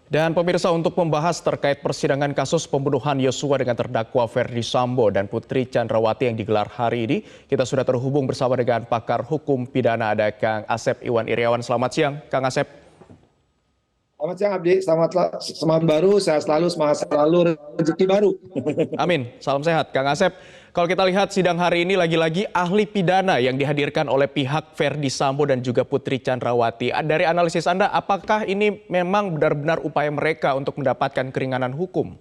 Dan pemirsa, untuk membahas terkait persidangan kasus pembunuhan Yosua dengan terdakwa Ferdy Sambo dan Putri Chandrawati yang digelar hari ini, kita sudah terhubung bersama dengan pakar hukum pidana, ada Kang Asep Iwan Iryawan. Selamat siang, Kang Asep. Selamat siang Abdi, selamat semangat baru, sehat selalu, semangat selalu, rezeki baru. Amin, salam sehat. Kang Asep, kalau kita lihat sidang hari ini lagi-lagi ahli pidana yang dihadirkan oleh pihak Ferdy Sambo dan juga Putri Chandrawati. Dari analisis Anda, apakah ini memang benar-benar upaya mereka untuk mendapatkan keringanan hukum?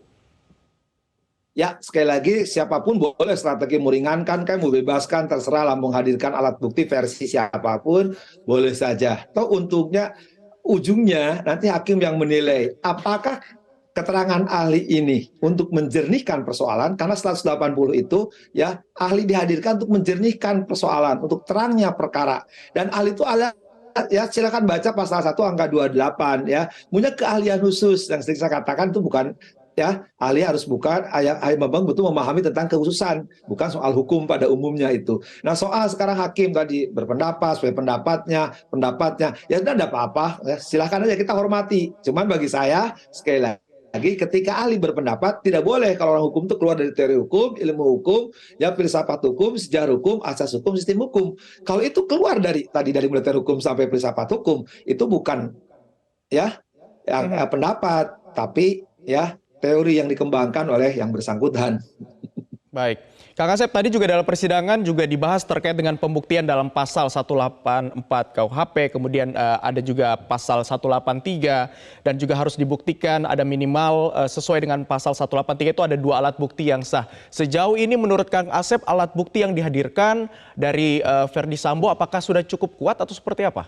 Ya, sekali lagi siapapun boleh strategi meringankan, kayak mau bebaskan, terserah lah menghadirkan alat bukti versi siapapun, boleh saja. Toh untungnya, ujungnya nanti hakim yang menilai apakah keterangan ahli ini untuk menjernihkan persoalan, karena 180 itu ya ahli dihadirkan untuk menjernihkan persoalan, untuk terangnya perkara. Dan ahli itu ya silakan baca pasal 1 angka 28 ya, punya keahlian khusus yang sering saya katakan itu bukan ya ahli harus bukan ahli memang betul memahami tentang kekhususan, bukan soal hukum pada umumnya itu. Nah, soal sekarang hakim tadi berpendapat sesuai pendapatnya ya sudah, ada apa-apa ya, silahkan aja kita hormati. Cuman bagi saya sekali lagi, ketika ahli berpendapat, tidak boleh kalau orang hukum itu keluar dari teori hukum, ilmu hukum, ya filsafat hukum, sejarah hukum, asas hukum, sistem hukum. Kalau itu keluar dari mulai teori hukum sampai filsafat hukum, itu bukan ya pendapat, tapi ya teori yang dikembangkan oleh yang bersangkutan. Baik. Kang Asep, tadi juga dalam persidangan juga dibahas terkait dengan pembuktian dalam pasal 184 KUHP, kemudian ada juga pasal 183, dan juga harus dibuktikan ada minimal sesuai dengan pasal 183 itu ada 2 alat bukti yang sah. Sejauh ini menurut Kang Asep, alat bukti yang dihadirkan dari Ferdy Sambo apakah sudah cukup kuat atau seperti apa?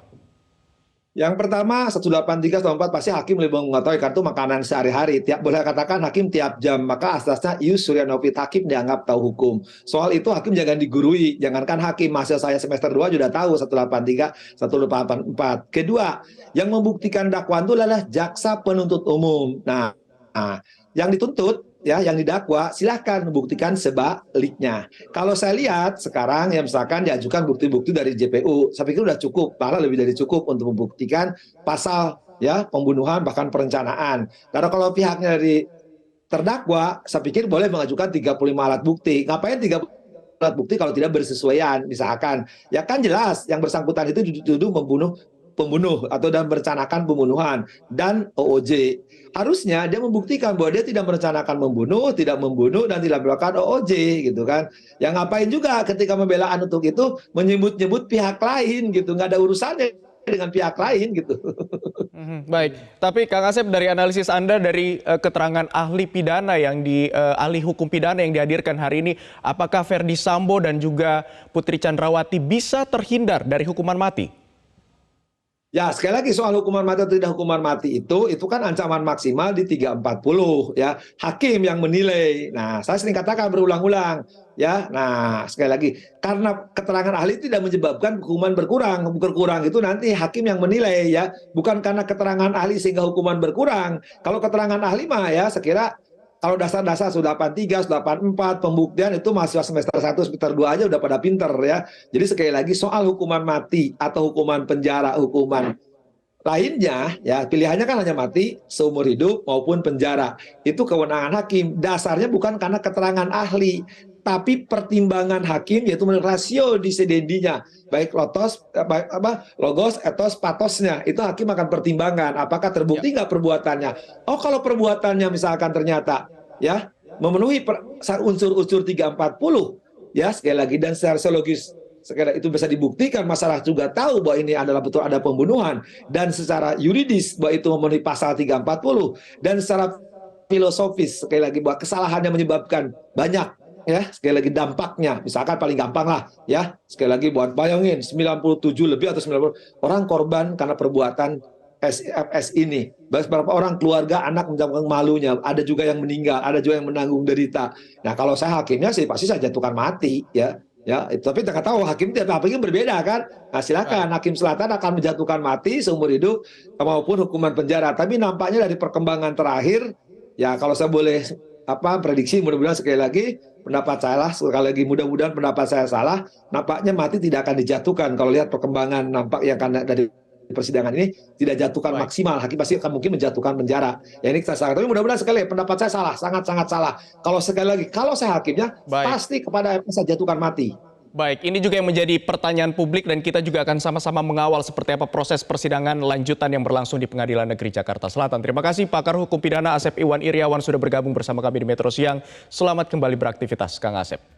Yang pertama 183, 184 pasti hakim lebih mengetahui kartu makanan sehari-hari. Boleh katakan hakim tiap jam, maka asasnya ius suryanovit, hakim dianggap tahu hukum. Soal itu hakim jangan digurui, jangankan hakim, mahasiswa saya semester 2 sudah tahu 183, 184. Kedua, yang membuktikan dakwaan itu adalah jaksa penuntut umum. Nah, yang dituntut ya, yang didakwa silahkan membuktikan sebaliknya. Kalau saya lihat sekarang ya misalkan diajukan bukti-bukti dari JPU, saya pikir sudah cukup, malah lebih dari cukup untuk membuktikan pasal ya pembunuhan bahkan perencanaan. Karena kalau pihaknya dari terdakwa, saya pikir boleh mengajukan 35 alat bukti. Ngapain 35 alat bukti kalau tidak bersesuaian? Misalkan, ya kan jelas yang bersangkutan itu dituduh pembunuh atau dan merencanakan pembunuhan dan OOJ. Harusnya dia membuktikan bahwa dia tidak merencanakan membunuh, tidak membunuh dan tidak melakukan OOJ gitu kan. Yang ngapain juga ketika pembelaan untuk itu menyebut-nyebut pihak lain gitu, nggak ada urusannya dengan pihak lain gitu. Baik, tapi Kang Asep, dari analisis Anda dari keterangan ahli pidana ahli hukum pidana yang dihadirkan hari ini, apakah Ferdy Sambo dan juga Putri Chandrawati bisa terhindar dari hukuman mati? Ya, sekali lagi soal hukuman mati atau tidak hukuman mati itu kan ancaman maksimal di 340 ya. Hakim yang menilai. Nah, saya sering katakan berulang-ulang ya. Nah, sekali lagi karena keterangan ahli tidak menyebabkan hukuman berkurang. Berkurang itu nanti hakim yang menilai ya. Bukan karena keterangan ahli sehingga hukuman berkurang. Kalau keterangan ahli mah ya sekira kalau dasar-dasar 183, 184 pembuktian itu mahasiswa semester 1, semester 2 aja udah pada pinter ya. Jadi sekali lagi soal hukuman mati atau hukuman penjara, hukuman lainnya ya pilihannya kan hanya mati seumur hidup maupun penjara. Itu kewenangan hakim. Dasarnya bukan karena keterangan ahli, tapi pertimbangan hakim yaitu menurut rasio disidendinya, baik logos, etos, patosnya. Itu hakim akan pertimbangkan apakah terbukti nggak perbuatannya. Oh, kalau perbuatannya misalkan ternyata ya memenuhi unsur-unsur 340 ya sekali lagi dan secara psikologis sekali itu bisa dibuktikan, masalah juga tahu bahwa ini adalah betul ada pembunuhan, dan secara yuridis bahwa itu memenuhi pasal 340, dan secara filosofis sekali lagi bahwa kesalahannya menyebabkan banyak ya sekali lagi dampaknya, misalkan paling gampang lah ya sekali lagi buat bayangin 97 lebih atau 90 orang korban karena perbuatan SFS ini. Beberapa orang keluarga anak menjawab malunya, ada juga yang meninggal, ada juga yang menanggung derita. Nah, kalau saya hakimnya sih pasti saya jatuhkan mati ya. Ya, tapi kita tahu hakim tiap hakim berbeda kan. Nah, silakan hakim selatan akan menjatuhkan mati seumur hidup maupun hukuman penjara. Tapi nampaknya dari perkembangan terakhir, ya kalau saya boleh prediksi, mudah-mudahan sekali lagi pendapat saya sekali lagi mudah-mudahan pendapat saya salah, nampaknya mati tidak akan dijatuhkan kalau lihat perkembangan nampak yang karena dari persidangan ini tidak jatuhkan Baik. maksimal, hakim pasti akan mungkin menjatuhkan penjara. Ya ini kita salah. Tapi mudah-mudahan sekali pendapat saya salah, sangat-sangat salah. Kalau sekali lagi, kalau saya hakimnya Baik. pasti kepada FS saya jatuhkan mati. Baik, ini juga yang menjadi pertanyaan publik dan kita juga akan sama-sama mengawal seperti apa proses persidangan lanjutan yang berlangsung di Pengadilan Negeri Jakarta Selatan. Terima kasih pakar hukum pidana Asep Iwan Iryawan sudah bergabung bersama kami di Metro Siang. Selamat kembali beraktivitas, Kang Asep.